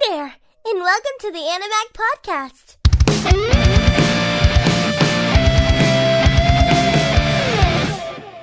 there, and welcome to the Animag Podcast.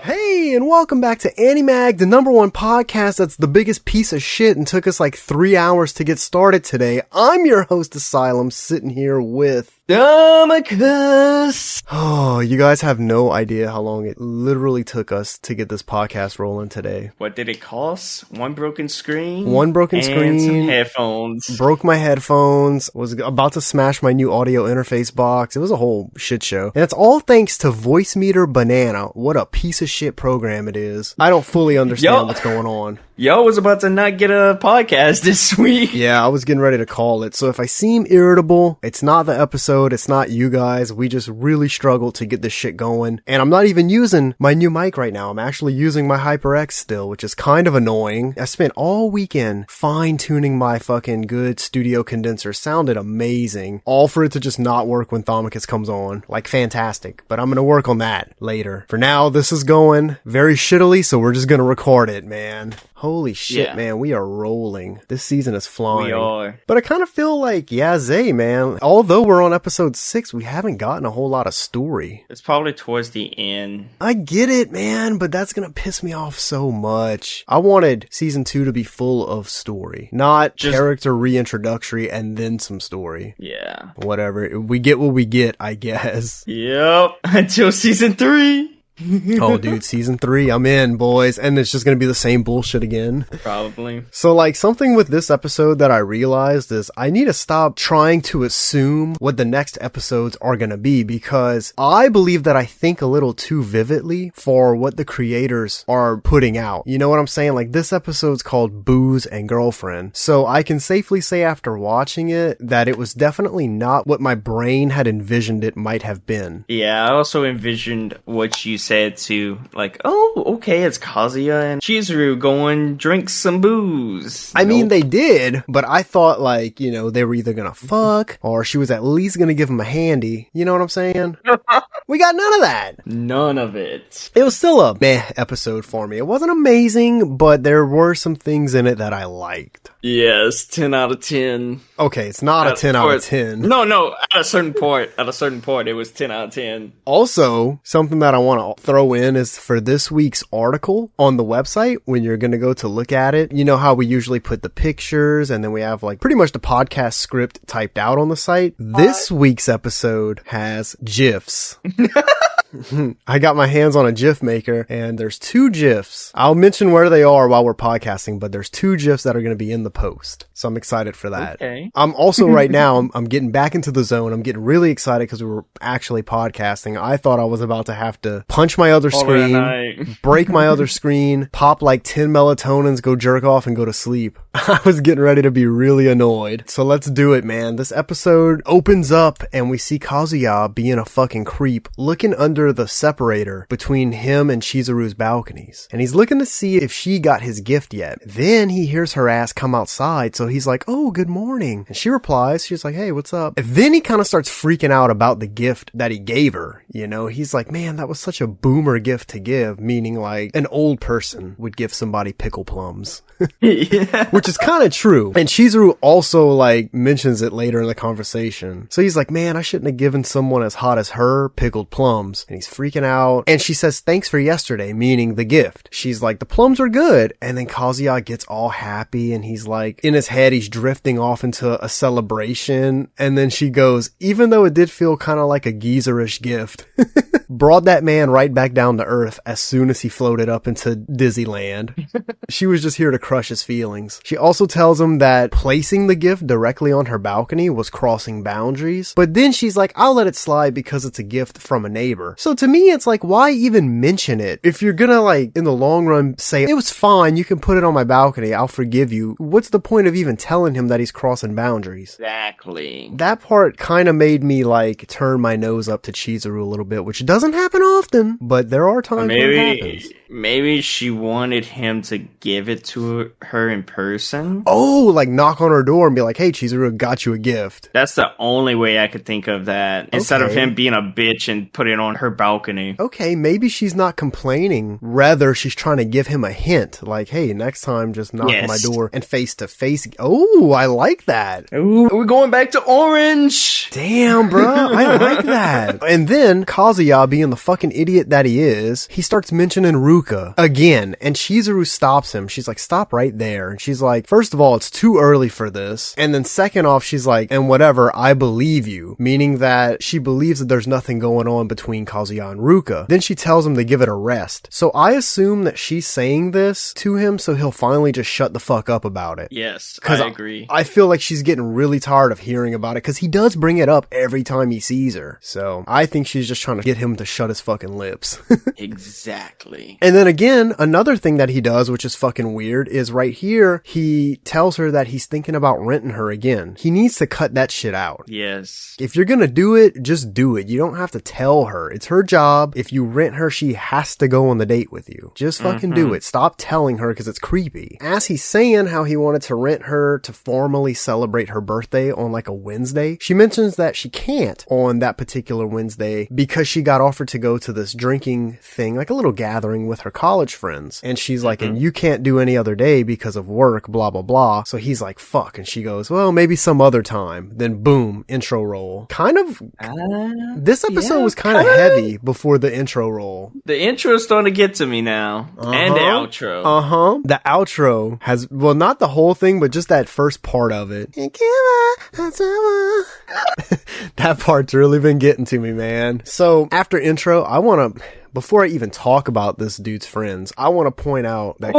Hey, and welcome back to Animag, the #1 podcast that's the biggest piece of shit and took us like 3 hours to get started today. I'm your host, Asylum, sitting here with... Domicus! Oh, you guys have no idea how long it literally took us to get this podcast rolling today. What did it cost? One broken screen? And some headphones. Broke my headphones. Was about to smash my new audio interface box. It was a whole shit show. And it's all thanks to Voice Meter Banana. What a piece of shit program it is. I don't fully understand what's going on. Yo was about to not get a podcast this week. Yeah, I was getting ready to call it. So if I seem irritable, it's not the episode, it's not you guys. We just really struggled to get this shit going. And I'm not even using my new mic right now. I'm actually using my HyperX still, which is kind of annoying. I spent all weekend fine-tuning my fucking good studio condenser. Sounded amazing. All for it to just not work when Thomicus comes on. Like, fantastic. But I'm gonna work on that later. For now, this is going very shittily, so we're just gonna record it, man. Holy shit, man, we are rolling. This season is flying. We are. But I kind of feel like, Zay, man, although we're on episode 6, we haven't gotten a whole lot of story. It's probably towards the end. I get it, man, but that's gonna piss me off so much. I wanted season 2 to be full of story, not just character reintroductory and then some story. Yeah. Whatever. We get what we get, I guess. Yep. Until season 3. Oh, dude, season 3, I'm in, boys. And it's just gonna be the same bullshit again. Probably. So, like, something with this episode that I realized is I need to stop trying to assume what the next episodes are gonna be, because I believe that I think a little too vividly for what the creators are putting out. You know what I'm saying? Like, this episode's called Booze and Girlfriend. So I can safely say after watching it that it was definitely not what my brain had envisioned it might have been. Yeah, I also envisioned what you said to, like, oh, okay, it's Kazuya and Chizuru going drink some booze. I mean, they did, but I thought, like, you know, they were either gonna fuck or she was at least gonna give him a handy. You know what I'm saying? We got none of that. None of it. It was still a meh episode for me. It wasn't amazing, but there were some things in it that I liked. Yes, 10 out of 10. Okay, it's not a 10 out of 10. No, at a certain point, it was 10 out of 10. Also, something that I want to throw in is for this week's article on the website, when you're going to go to look at it, you know how we usually put the pictures and then we have like pretty much the podcast script typed out on the site. This week's episode has GIFs. I got my hands on a GIF maker and there's 2 GIFs. I'll mention where they are while we're podcasting, but there's 2 GIFs that are going to be in the post. So I'm excited for that. Okay. I'm also right now, I'm getting back into the zone. I'm getting really excited because we were actually podcasting. I thought I was about to have to punch my other screen, break my other screen, pop like 10 melatonins, go jerk off and go to sleep. I was getting ready to be really annoyed. So let's do it, man. This episode opens up and we see Kazuya being a fucking creep, looking under the separator between him and Chizuru's balconies. And he's looking to see if she got his gift yet. Then he hears her ass come outside, so he's like, oh, good morning. And she replies, she's like, hey, what's up? And then he kind of starts freaking out about the gift that he gave her. You know, he's like, man, that was such a boomer gift to give, meaning like an old person would give somebody pickle plums. Yeah. Which is kind of true. And Chizuru also like mentions it later in the conversation. So he's like, man, I shouldn't have given someone as hot as her pickled plums. And he's freaking out. And she says, thanks for yesterday, meaning the gift. She's like, the plums are good. And then Kazuya gets all happy and he's like, in his head, he's drifting off into a celebration. And then she goes, even though it did feel kind of like a geezerish gift, brought that man right back down to earth as soon as he floated up into Disneyland. She was just here to crush his feelings. She also tells him that placing the gift directly on her balcony was crossing boundaries, but then she's like, I'll let it slide because it's a gift from a neighbor. So to me, it's like, why even mention it? If you're gonna like, in the long run, say, it was fine, you can put it on my balcony, I'll forgive you. What's the point of even telling him that he's crossing boundaries? Exactly. That part kind of made me like turn my nose up to Chizuru a little bit, which doesn't doesn't happen often, but there are times when it happens. Maybe she wanted him to give it to her in person. Oh, like knock on her door and be like, hey, Chizuru, got you a gift. That's the only way I could think of that. Instead of him being a bitch and put it on her balcony. Okay, maybe she's not complaining. Rather, she's trying to give him a hint. Like, hey, next time, just knock on my door and face to face. Oh, I like that. Ooh, we're going back to orange. Damn, bro. I like that. And then Kazuya, being the fucking idiot that he is, he starts mentioning Ruka again, and Chizuru stops him. She's like, stop right there. And she's like, first of all, it's too early for this. And then second off, she's like, and whatever, I believe you. Meaning that she believes that there's nothing going on between Kazuya and Ruka. Then she tells him to give it a rest. So I assume that she's saying this to him so he'll finally just shut the fuck up about it. Yes, I agree. I feel like she's getting really tired of hearing about it because he does bring it up every time he sees her. So I think she's just trying to get him to shut his fucking lips. Exactly. And then again, another thing that he does, which is fucking weird, is right here, he tells her that he's thinking about renting her again. He needs to cut that shit out. Yes. If you're gonna do it, just do it. You don't have to tell her. It's her job. If you rent her, she has to go on the date with you. Just fucking do it. Stop telling her because it's creepy. As he's saying how he wanted to rent her to formally celebrate her birthday on like a Wednesday, she mentions that she can't on that particular Wednesday because she got offered to go to this drinking thing, like a little gathering with her college friends. And she's like, and you can't do any other day because of work, blah, blah, blah. So he's like, fuck. And she goes, well, maybe some other time. Then boom, intro roll. Kind of, this episode was kind of heavy before the intro roll. The intro's starting to get to me now. And the outro. The outro has, well, not the whole thing, but just that first part of it. That part's really been getting to me, man. So after intro, I want to, before I even talk about this dude's friends, I want to point out that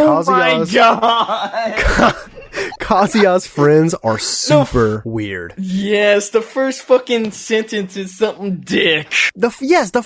Kazuya's friends are super weird. Yes, the first fucking sentence is something dick. The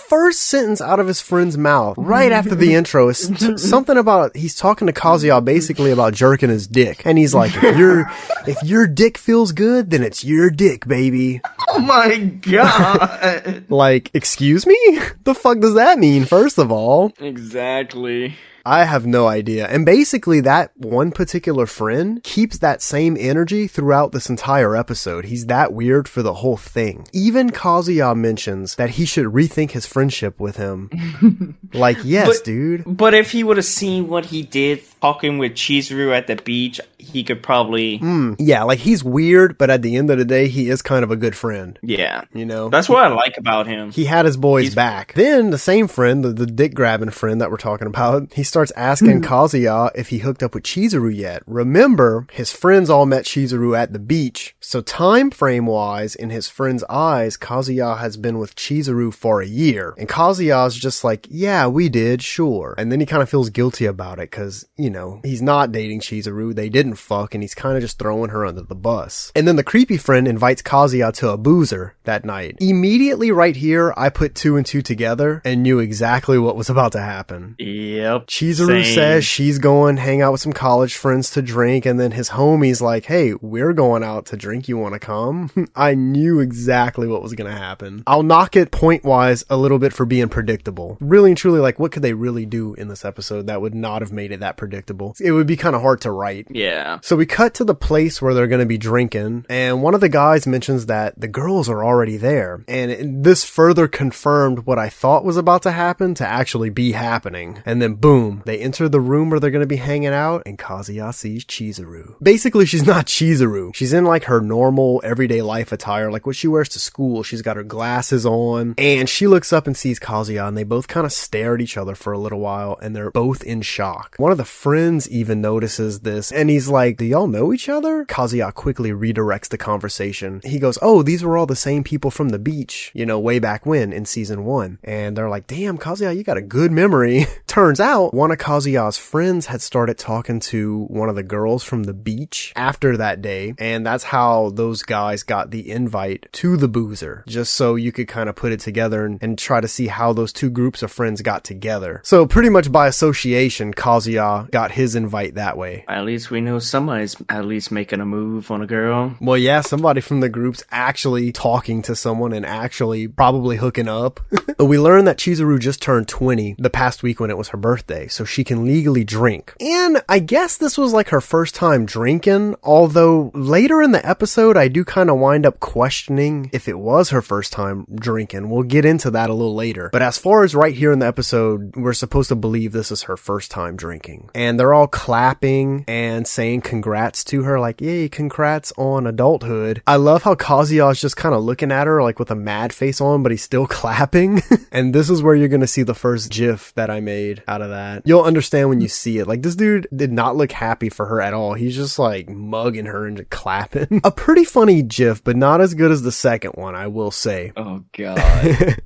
first sentence out of his friend's mouth, right after the intro, is something about, he's talking to Kazuya basically about jerking his dick. And he's like, if your dick feels good, then it's your dick, baby. Oh my god. Like, excuse me? The fuck does that mean, first of all? Exactly. I have no idea. And basically that one particular friend keeps that same energy throughout this entire episode. He's that weird for the whole thing. Even Kazuya mentions that he should rethink his friendship with him. Like, yes, dude. But if he would have seen what he did talking with Chizuru at the beach, he could probably... Yeah, like he's weird, but at the end of the day, he is kind of a good friend. Yeah. You know? That's what I like about him. He had his boys back. Then the same friend, the dick-grabbing friend that we're talking about, he starts asking Kazuya if he hooked up with Chizuru yet. Remember, his friends all met Chizuru at the beach. So time frame-wise, in his friend's eyes, Kazuya has been with Chizuru for a year. And Kazuya's just like, yeah, we did, sure. And then he kind of feels guilty about it because, you know, he's not dating Chizuru. They didn't fuck, and he's kind of just throwing her under the bus. And then the creepy friend invites Kazuya to a boozer that night. Immediately right here, I put two and two together and knew exactly what was about to happen. Yep. Chizuru says she's going hang out with some college friends to drink, and then his homie's like, hey, we're going out to drink, you want to come? I knew exactly what was going to happen. I'll knock it point-wise a little bit for being predictable. Really and truly, like, what could they really do in this episode that would not have made it that predictable? It would be kind of hard to write. Yeah. So we cut to the place where they're going to be drinking, and one of the guys mentions that the girls are already there. And this further confirmed what I thought was about to happen to actually be happening. And then boom, they enter the room where they're going to be hanging out, and Kazuya sees Chizuru. Basically, she's not Chizuru. She's in like her normal everyday life attire, like what she wears to school. She's got her glasses on, and she looks up and sees Kazuya, and they both kind of stare at each other for a little while, and they're both in shock. One of the friends even notices this, and he's like, do y'all know each other? Kazuya quickly redirects the conversation. He goes, oh, these were all the same people from the beach, you know, way back when in season 1. And they're like, damn, Kazuya, you got a good memory. Turns out, one of Kazuya's friends had started talking to one of the girls from the beach after that day, and that's how those guys got the invite to the boozer, just so you could kind of put it together and try to see how those two groups of friends got together. So pretty much by association, Kazuya got his invite that way. At least we know somebody's at least making a move on a girl. Well, yeah, somebody from the group's actually talking to someone and actually probably hooking up. But we learned that Chizuru just turned 20 the past week when it was her birthday, so she can legally drink. And I guess this was like her first time drinking, although later in the episode, I do kind of wind up questioning if it was her first time drinking. We'll get into that a little later. But as far as right here in the episode, we're supposed to believe this is her first time drinking. And they're all clapping and saying congrats to her, like, yay, congrats on adulthood. I love how Kazuya is just kind of looking at her like with a mad face on, but he's still clapping. And this is where you're going to see the first gif that I made out of that. You'll understand when you see it. Like, this dude did not look happy for her at all. He's just like mugging her and just clapping. A pretty funny gif, but not as good as the second one, I will say. Oh, God.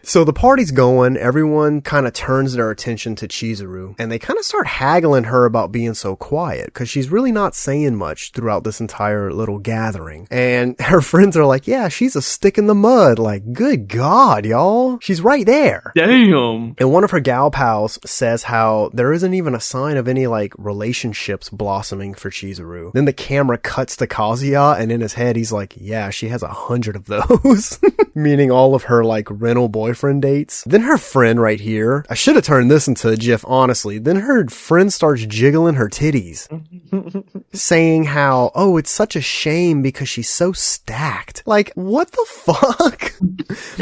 So the party's going, everyone kind of turns their attention to Chizuru, and they kind of start haggling her about being so quiet, because she's really not saying much throughout this entire little gathering. And her friends are like, yeah, she's a stick in the mud, like, good God, y'all. She's right there. Damn. And one of her gal pals says how there isn't even a sign of any, like, relationships blossoming for Chizuru. Then the camera cuts to Kazuya, and in his head, he's like, yeah, she has 100 of those. Meaning all of her, like, rental boyfriend dates. Then her friend right here, I should have turned this into a gif, honestly. Then her friend starts jiggling her titties, saying how, oh, it's such a shame because she's so stacked. Like, what the fuck?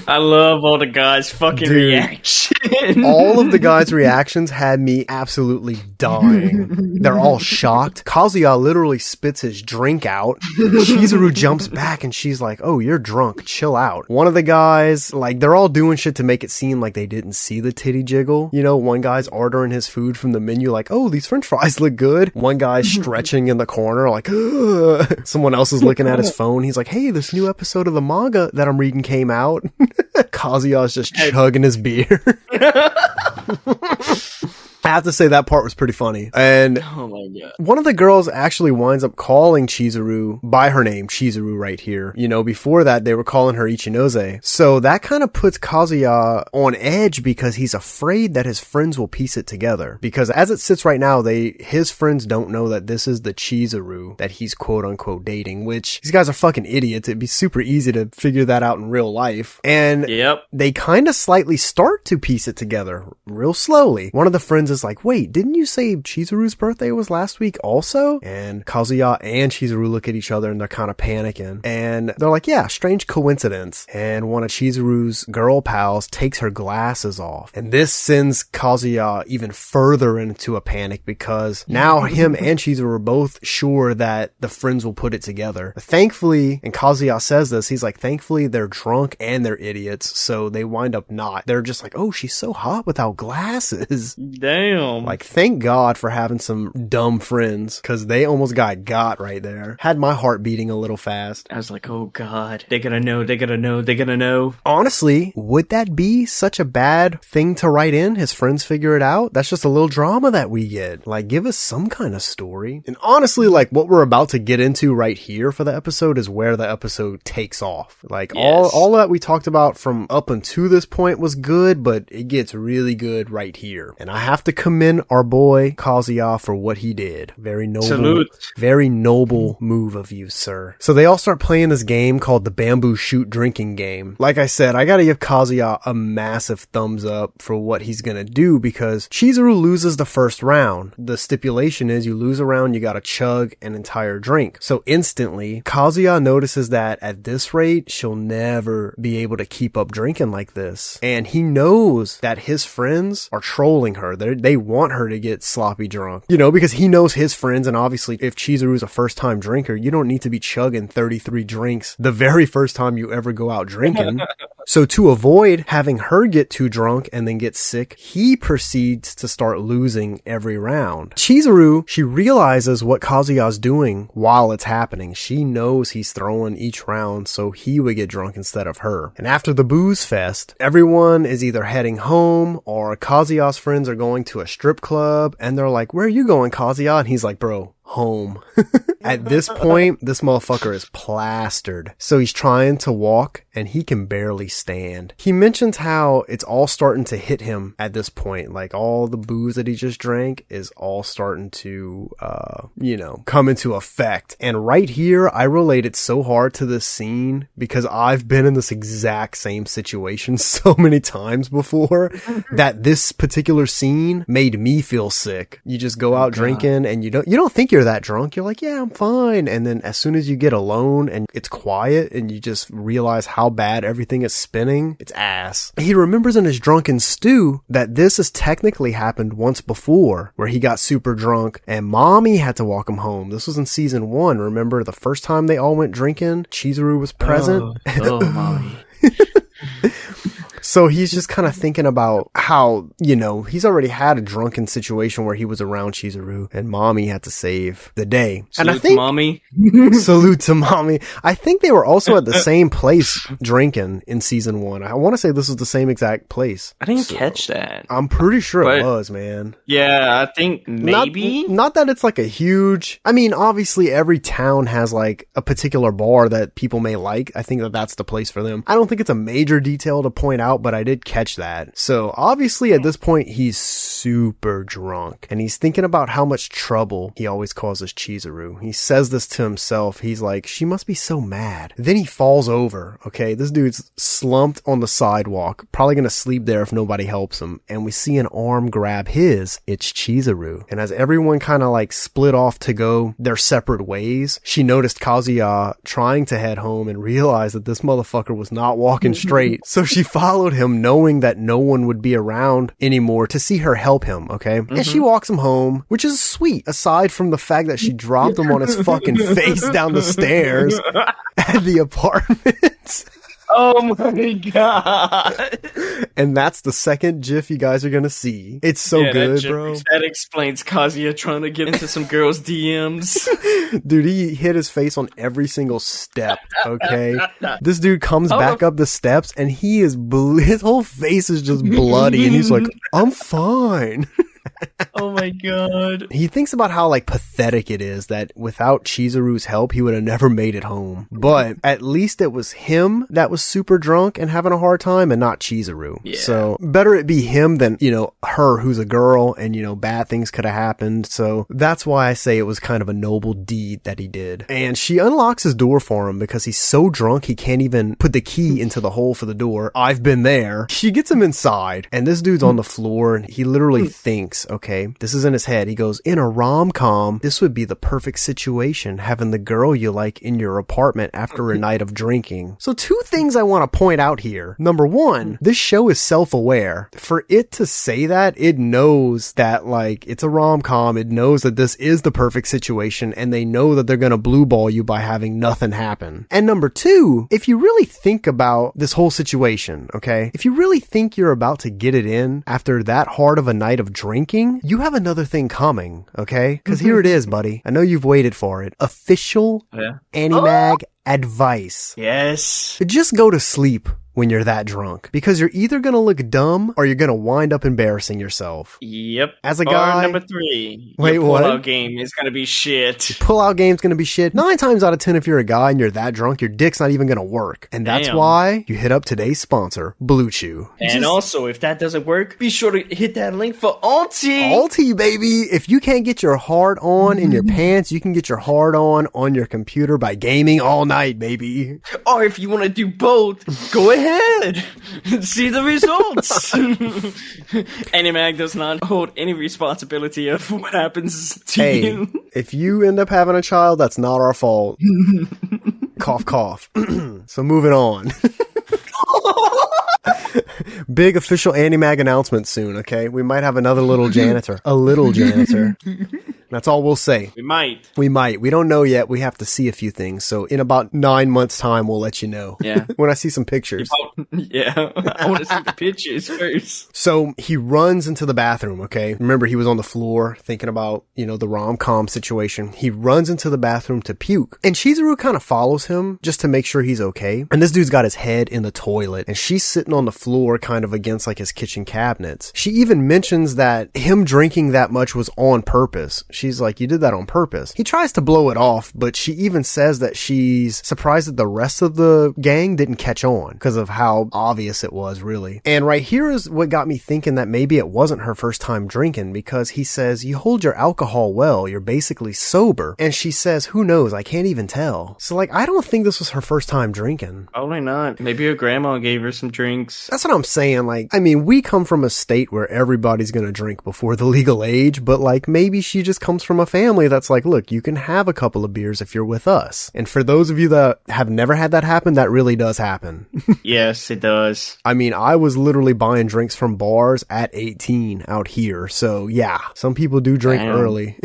I love all the guys' fucking reaction. All of the guys' reactions had me absolutely dying. They're all shocked. Kazuya literally spits his drink out. Chizuru jumps back and she's like, oh, you're drunk. Chill out. One of the guys, like, they're all doing shit to make it seem like they didn't see the titty jiggle. You know, one guy's ordering his food from the menu like, oh, these french fries look good. One guy's stretching in the corner like, ugh. Someone else is looking at his phone. He's like, hey, this new episode of the manga that I'm reading came out. Kazuya's just chugging his beer. I have to say that part was pretty funny. And oh my God. One of the girls actually winds up calling Chizuru by her name, Chizuru right here. You know, before that, they were calling her Ichinose. So that kind of puts Kazuya on edge because he's afraid that his friends will piece it together. Because as it sits right now, his friends don't know that this is the Chizuru that he's quote unquote dating, which these guys are fucking idiots. It'd be super easy to figure that out in real life. And they kind of slightly start to piece it together real slowly. One of the friends is like, wait, didn't you say Chizuru's birthday was last week also? And Kazuya and Chizuru look at each other and they're kind of panicking. And they're like, yeah, strange coincidence. And one of Chizuru's girl pals takes her glasses off. And this sends Kazuya even further into a panic because now him and Chizuru are both sure that the friends will put it together. But thankfully, and Kazuya says this, he's like, thankfully they're drunk and they're idiots. So they wind up not. They're just like, oh, she's so hot without glasses. Damn. Like, thank God for having some dumb friends, because they almost got right there. Had my heart beating a little fast. I was like, oh God, they're gonna know. Honestly, would that be such a bad thing to write in? His friends figure it out? That's just a little drama that we get. Like, give us some kind of story. And honestly, like, what we're about to get into right here for the episode is where the episode takes off. Like, all that we talked about from up until this point was good, but it gets really good right here. And I have to commend our boy Kazuya for what he did. Very noble. Salute. Very noble move of you, sir. So they all start playing this game called the bamboo shoot drinking game. Like I said, I gotta give Kazuya a massive thumbs up for what he's gonna do because Chizuru loses the first round. The stipulation is you lose a round, you gotta chug an entire drink. So instantly, Kazuya notices that at this rate, she'll never be able to keep up drinking like this. And he knows that his friends are trolling her. They want her to get sloppy drunk, you know, because he knows his friends. And obviously if Chizuru's a first time drinker, you don't need to be chugging 33 drinks the very first time you ever go out drinking. So to avoid having her get too drunk and then get sick, he proceeds to start losing every round. Chizuru, she realizes what Kazuya's doing while it's happening. She knows he's throwing each round so he would get drunk instead of her. And after the booze fest, everyone is either heading home or Kazuya's friends are going to a strip club and they're like, where are you going, Kazuya? And he's like, bro, home. At this point, this motherfucker is plastered. So he's trying to walk and he can barely stand. He mentions how it's all starting to hit him at this point. Like all the booze that he just drank is all starting to, come into effect. And right here, I relate it so hard to this scene because I've been in this exact same situation so many times before that this particular scene made me feel sick. You just go out drinking and you don't think you're that drunk. You're like, yeah, I'm fine. And then as soon as you get alone and it's quiet and you just realize how bad everything is spinning, it's ass. He remembers in his drunken stew that this has technically happened once before where he got super drunk and mommy had to walk him home. This was in season 1. Remember the first time they all went drinking? Chizuru was present. Oh mommy. So he's just kind of thinking about how, he's already had a drunken situation where he was around Chizuru and mommy had to save the day. Salute and I think, to mommy. Salute to mommy. I think they were also at the same place drinking in season 1. I want to say this was the same exact place. I didn't catch that. I'm pretty sure it was, man. Yeah, I think maybe. Not that it's like a huge, obviously every town has like a particular bar that people may like. I think that that's the place for them. I don't think it's a major detail to point out, but I did catch that. So obviously at this point he's super drunk and he's thinking about how much trouble he always causes Chizuru. He says this to himself. He's like, she must be so mad. Then he falls over. Okay, this dude's slumped on the sidewalk, probably gonna sleep there if nobody helps him, and we see an arm grab his. It's Chizuru. And as everyone kind of like split off to go their separate ways, she noticed Kazuya trying to head home and realized that this motherfucker was not walking straight. So she followed him knowing that no one would be around anymore to see her help him, okay? And she walks him home, which is sweet, aside from the fact that she dropped him on his fucking face down the stairs at the apartment. Oh my god. And that's the second GIF you guys are gonna see. It's so good, bro. That explains Kazuya trying to get into some girls' DMs. Dude, he hit his face on every single step, okay? This dude comes back up the steps and he is his whole face is just bloody and he's like, I'm fine. Oh my god. He thinks about how like pathetic it is that without Chizuru's help, he would have never made it home. But at least it was him that was super drunk and having a hard time and not Chizuru. Yeah. So better it be him than, her who's a girl and, bad things could have happened. So that's why I say it was kind of a noble deed that he did. And she unlocks his door for him because he's so drunk he can't even put the key into the hole for the door. I've been there. She gets him inside and this dude's on the floor and he literally thinks, okay, this is in his head. He goes, in a rom-com, this would be the perfect situation, having the girl you like in your apartment after a night of drinking. So 2 things I want to point out here. Number 1, this show is self-aware. For it to say that, it knows that like it's a rom-com. It knows that this is the perfect situation and they know that they're going to blue ball you by having nothing happen. And number 2, if you really think about this whole situation, okay, if you really think you're about to get it in after that hard of a night of drinking, you have another thing coming, okay? Because here it is, buddy. I know you've waited for it. Official Animag advice. Yes. Just go to sleep when you're that drunk, because you're either going to look dumb or you're going to wind up embarrassing yourself. Yep. As a guy, number 3. Wait, your what? Pull-out game is going to be shit. Pull-out game's going to be shit. 9 times out of 10, if you're a guy and you're that drunk, your dick's not even going to work. And that's why you hit up today's sponsor, Blue Chew. And also, if that doesn't work, be sure to hit that link for Alti. Alti, baby. If you can't get your hard on in your pants, you can get your hard on your computer by gaming all night, baby. Or if you want to do both, go ahead. See the results. Animag does not hold any responsibility of what happens to you. If you end up having a child, that's not our fault. Cough, cough. So moving on. Big official Animag announcement soon, okay? We might have another little janitor. A little janitor. That's all we'll say. We might. We don't know yet. We have to see a few things. So in about 9 months' time, we'll let you know. Yeah. When I see some pictures. Yeah. I want to see the pictures first. So he runs into the bathroom, okay? Remember, he was on the floor thinking about, the rom-com situation. He runs into the bathroom to puke. And Chizuru kind of follows him just to make sure he's okay. And this dude's got his head in the toilet. And she's sitting on the floor kind of against like his kitchen cabinets. She even mentions that him drinking that much was on purpose. She she's like, you did that on purpose. He tries to blow it off, but she even says that she's surprised that the rest of the gang didn't catch on because of how obvious it was, really. And right here is what got me thinking that maybe it wasn't her first time drinking, because he says, you hold your alcohol well, you're basically sober. And she says, who knows, I can't even tell. So like, I don't think this was her first time drinking. Probably not. Maybe her grandma gave her some drinks. That's what I'm saying. Like, I mean, we come from a state where everybody's gonna drink before the legal age, but like, maybe she just comes from a family that's like, look, you can have a couple of beers if you're with us. And for those of you that have never had that happen, that really does happen. Yes, it does. I mean, I was literally buying drinks from bars at 18 out here. So yeah, some people do drink early.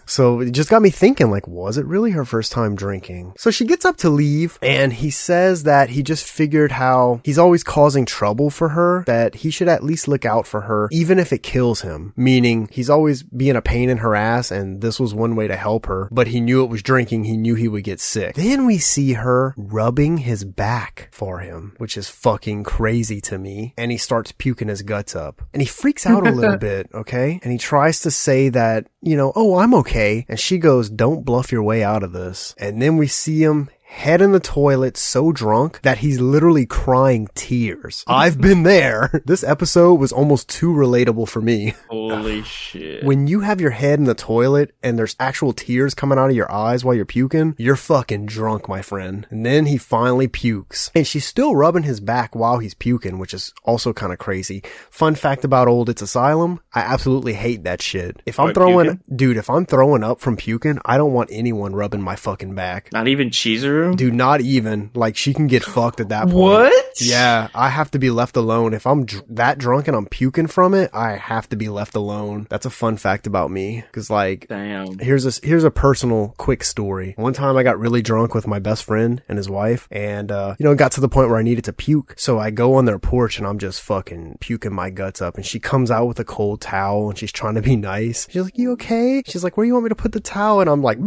So it just got me thinking, like, was it really her first time drinking? So she gets up to leave, and he says that he just figured how he's always causing trouble for her, that he should at least look out for her, even if it kills him. Meaning, he's always being a pain in her ass, and this was one way to help her, but he knew it was drinking, he knew he would get sick. Then we see her rubbing his back for him, which is fucking crazy to me, and he starts puking his guts up. And he freaks out a little bit, okay? And he tries to say that, you know, oh, I'm okay. And she goes, don't bluff your way out of this. And then we see him head in the toilet so drunk that he's literally crying tears. I've been there. This episode was almost too relatable for me. Holy shit. When you have your head in the toilet and there's actual tears coming out of your eyes while you're puking, you're fucking drunk, my friend. And then he finally pukes. And she's still rubbing his back while he's puking, which is also kind of crazy. Fun fact about Old It's Asylum, I absolutely hate that shit. If I'm throwing up from puking, I don't want anyone rubbing my fucking back. Not even Chizuru? Dude, not even. Like, she can get fucked at that point. What? Yeah, I have to be left alone. If I'm that drunk and I'm puking from it, I have to be left alone. That's a fun fact about me. Cause like, damn. Here's a personal quick story. One time I got really drunk with my best friend and his wife, and it got to the point where I needed to puke. So I go on their porch and I'm just fucking puking my guts up, and she comes out with a cold towel and she's trying to be nice. She's like, you okay? She's like, where do you want me to put the towel? And I'm like,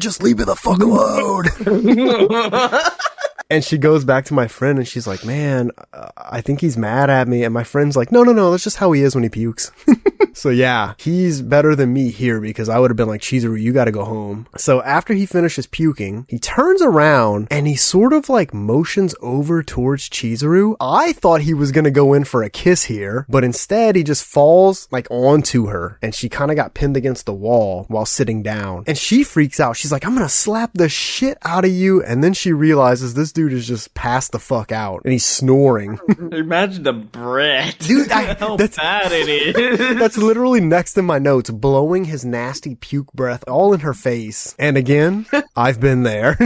just leave me the fuck alone. And she goes back to my friend and she's like, man, I think he's mad at me. And my friend's like, no, that's just how he is when he pukes. So yeah, he's better than me here, because I would have been like, Chizuru, you gotta go home. So after he finishes puking, he turns around and he sort of like motions over towards Chizuru. I thought he was gonna go in for a kiss here, but instead he just falls like onto her, and she kind of got pinned against the wall while sitting down. And she freaks out. She's like, I'm gonna slap the shit out of you. And then she realizes this dude is just passed the fuck out and he's snoring. Imagine the breath. Dude, how bad it is. That's literally next in my notes, blowing his nasty puke breath all in her face. And again, I've been there.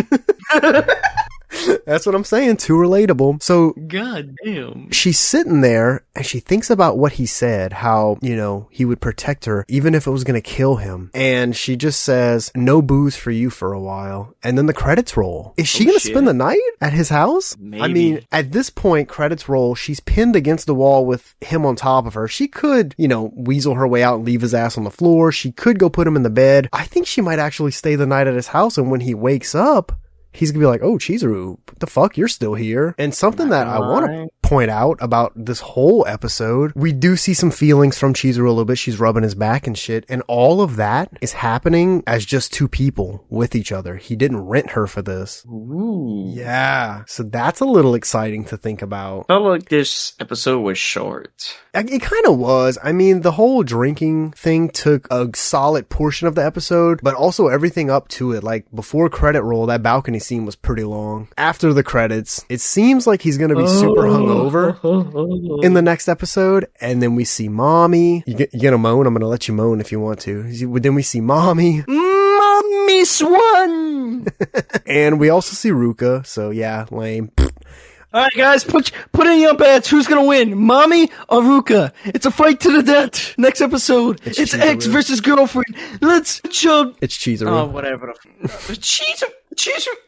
That's what I'm saying. Too relatable. So, God damn. She's sitting there and she thinks about what he said, how, he would protect her even if it was going to kill him. And she just says, no booze for you for a while. And then the credits roll. Is she going to spend the night at his house? Maybe. I mean, at this point, credits roll. She's pinned against the wall with him on top of her. She could, weasel her way out and leave his ass on the floor. She could go put him in the bed. I think she might actually stay the night at his house. And when he wakes up, he's gonna be like, oh, Chizuru, what the fuck? You're still here. And something that I want to point out about this whole episode, we do see some feelings from Chizuru a little bit. She's rubbing his back and shit. And all of that is happening as just two people with each other. He didn't rent her for this. Ooh. Yeah. So that's a little exciting to think about. Felt like this episode was short. It kind of was. I mean, the whole drinking thing took a solid portion of the episode, but also everything up to it. Like, before credit roll, that balcony scene was pretty long. After the credits, it seems like he's gonna be super hungover in the next episode, and then we see Mommy. You gonna moan? I'm gonna let you moan if you want to. Then we see Mommy. Mommy Swan! And we also see Ruka, so yeah, lame. Alright guys, put in your bets. Who's gonna win? Mommy or Ruka? It's a fight to the death. Next episode. It's ex versus girlfriend. Let's jump. It's Chizuru. Oh, whatever. Chizuru.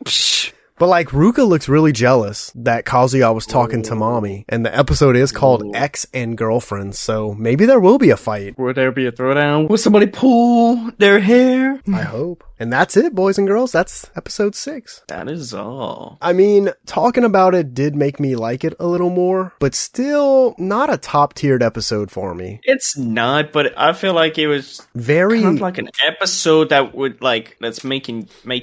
Psh. But like, Ruka looks really jealous that Kazuya was talking to Mommy, and the episode is called Ex and Girlfriend, so maybe there will be a fight. Will there be a throwdown? Will somebody pull their hair? I hope. And that's it, boys and girls. That's episode 6. That is all. I mean, talking about it did make me like it a little more, but still not a top-tiered episode for me. It's not, but I feel like it was Very kind of like an episode that would that's make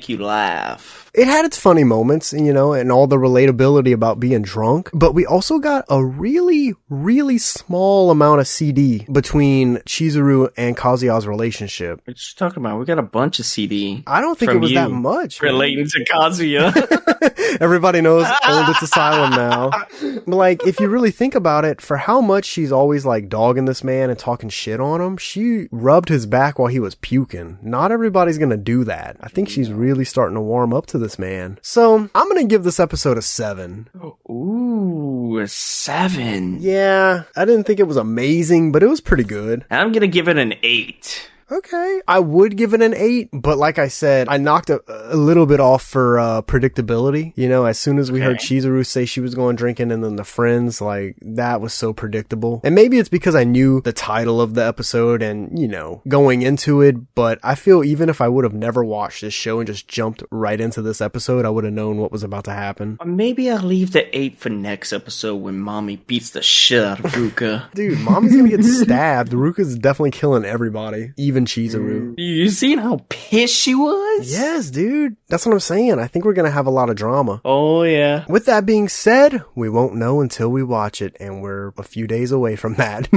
you laugh. It had its funny moments, you know, and all the relatability about being drunk, but we also got a really, really small amount of CD between Chizuru and Kazuya's relationship. What you talking about? We got a bunch of CD. I don't think it was that much. Relating to Kazuya. Everybody knows Oldest Asylum now. But like, if you really think about it, for how much she's always like dogging this man and talking shit on him, she rubbed his back while he was puking. Not everybody's gonna do that. I think she's really starting to warm up to this man. So I'm gonna give this episode a 7. Ooh, a 7. Yeah, I didn't think it was amazing, but it was pretty good. I'm gonna give it an 8. Okay, I would give it an 8, but like I said, I knocked a little bit off for predictability. You know, as soon as we heard Chizuru say she was going drinking and then the friends, like, that was so predictable. And maybe it's because I knew the title of the episode and, you know, going into it, but I feel even if I would have never watched this show and just jumped right into this episode, I would have known what was about to happen. Or maybe I'll leave the 8 for next episode when Mommy beats the shit out of Ruka. Dude, Mommy's gonna get stabbed. Ruka's definitely killing everybody. Even Chizuru. You seen how pissed she was? Yes, dude. That's what I'm saying. I think we're gonna have a lot of drama. Oh, yeah. With that being said, we won't know until we watch it, and we're a few days away from that.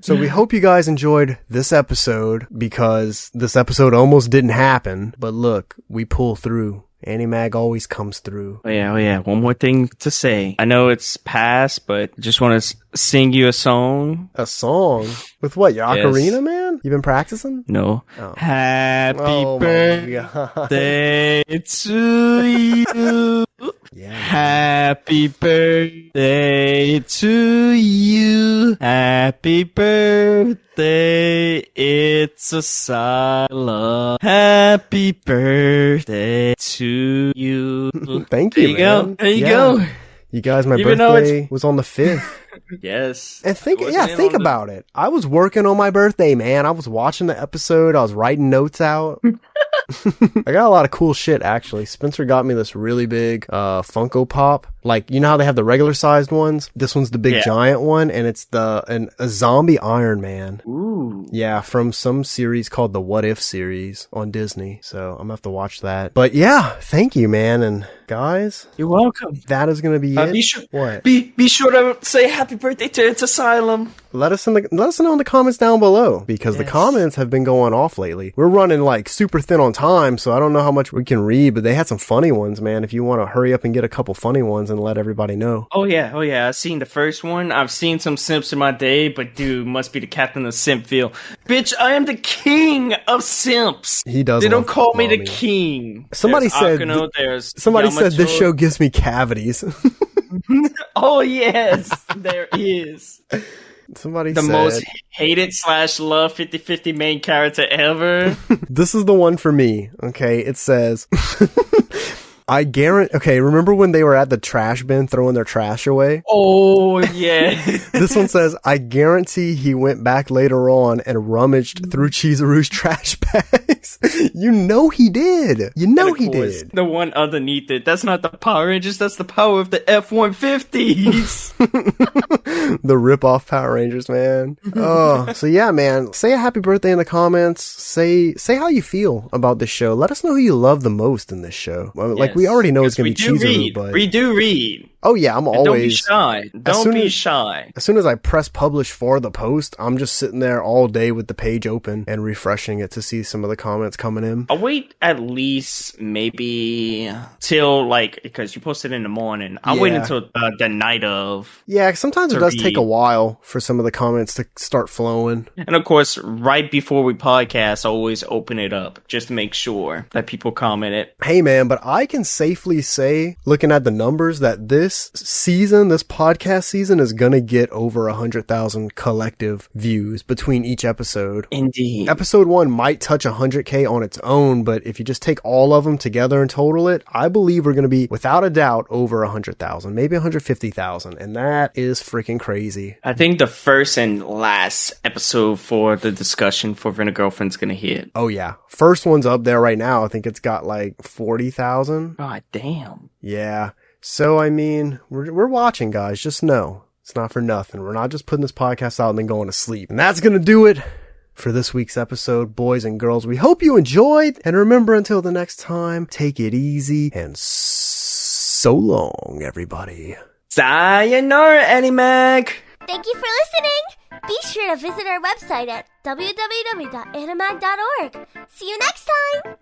So we hope you guys enjoyed this episode, because this episode almost didn't happen. But look, we pull through. Animag always comes through. Oh yeah. One more thing to say. I know it's past, but just want to sing you a song. A song? With what, your ocarina, man? You been practicing? No. Oh. Happy birthday to you. Yeah. Happy birthday to you. Happy birthday, it's Asylum. Happy birthday to you. Thank you, man. There you go. You guys, my Even birthday was on the 5th. Yes. And think about it. I was working on my birthday, man. I was watching the episode. I was writing notes out. I got a lot of cool shit, actually. Spencer got me this really big Funko Pop. Like, you know how they have the regular sized ones? This one's the big giant one, and it's a zombie Iron Man. Ooh. Yeah, from some series called the What If series on Disney. So I'm gonna have to watch that. But yeah, thank you, man. And guys, you're welcome. That is gonna be it. Be sure to say happy birthday to It's Asylum. Let us know in the comments down below, because the comments have been going off lately. We're running like super thin on time, so I don't know how much we can read, but they had some funny ones, man. If you want to hurry up and get a couple funny ones and let everybody know. Oh yeah. I've seen the first one. I've seen some simps in my day, but dude, must be the captain of Simpville. Bitch, I am the king of simps. He does. They don't call me the king. Somebody said this show gives me cavities. Oh yes, there is. Somebody the said most hated / love 50/50 main character ever. This is the one for me. Okay, it says I guarantee. Okay, remember when they were at the trash bin throwing their trash away? Oh, yeah. This one says, I guarantee he went back later on and rummaged through Chizuru's trash bags. You know he did. You know he did. The one underneath it, that's not the Power Rangers, that's the power of the F-150s. The rip-off Power Rangers, man. Oh, so yeah, man. Say a happy birthday in the comments. Say how you feel about this show. Let us know who you love the most in this show. Like, we already know it's going to be Chizuru, but we do read. Oh yeah, I'm always. Don't be shy. Don't be shy. As soon as I press publish for the post, I'm just sitting there all day with the page open and refreshing it to see some of the comments coming in. I'll wait at least maybe till because you post it in the morning. I'll wait until the night of. Yeah, sometimes it does take a while for some of the comments to start flowing. And of course, right before we podcast, I always open it up just to make sure that people comment it. Hey man, but I can safely say, looking at the numbers, that this this podcast season is gonna get over 100,000 collective views between each episode. Indeed. Episode 1 might touch 100K on its own, but if you just take all of them together and total it, I believe we're gonna be, without a doubt, over 100,000, maybe 150,000, and that is freaking crazy. I think the first and last episode for the discussion for Rent a Girlfriend's gonna hit. Oh yeah. First one's up there right now. I think it's got like 40,000. God damn. Yeah. So, I mean, we're watching, guys. Just know it's not for nothing. We're not just putting this podcast out and then going to sleep. And that's going to do it for this week's episode, boys and girls. We hope you enjoyed. And remember, until the next time, take it easy and so long, everybody. Sayonara, Animag. Thank you for listening. Be sure to visit our website at www.animag.org. See you next time.